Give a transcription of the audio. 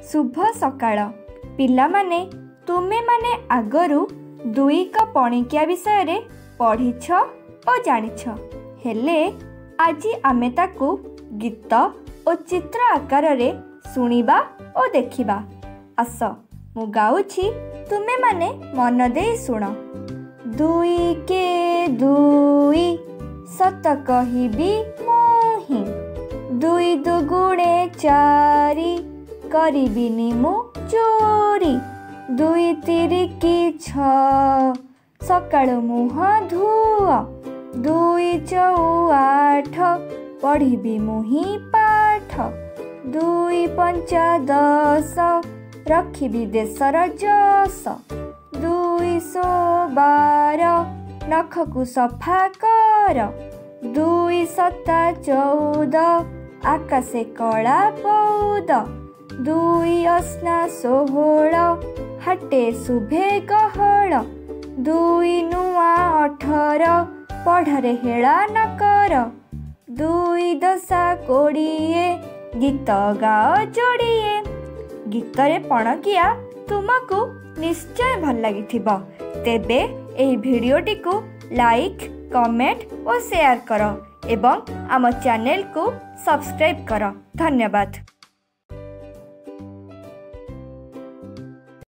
शुभ सकाळ पिलामाने तुमे माने आगरू 2 क पणिकिया विषय रे पढ़िछ और जानिछ हेले आजी आमे ताकू गीत और चित्र आकार रे सुनिबा और देखिबा। आस मु गाउछि तुमे माने मन दे सुन। 2 के 2 सत कहिबी मोहि 2 दुगुणे 4 करिबिनी मु चोरी 2 तिरिकी 6 सकाळु मुह धुआ 2 चौ 8 पढ़िबी मुहि पाठ 2 पंचा 10 रखिबी देशर जस 2 12 नखकु सफा कर 2 7 14 आकाशे कला पौद 2 8 16 हाटे शुभे गहळ 2 नुआ 18 पढ़ारे हेला न कर 2 10 20 गीत गाओ जोड़िए। गीत रे पणकिया तुमको निश्चय भल लगी तेबे एही भिडियोटी को लाइक कमेंट और शेयर कर एवं आम चैनल को सब्सक्राइब कर। धन्यवाद।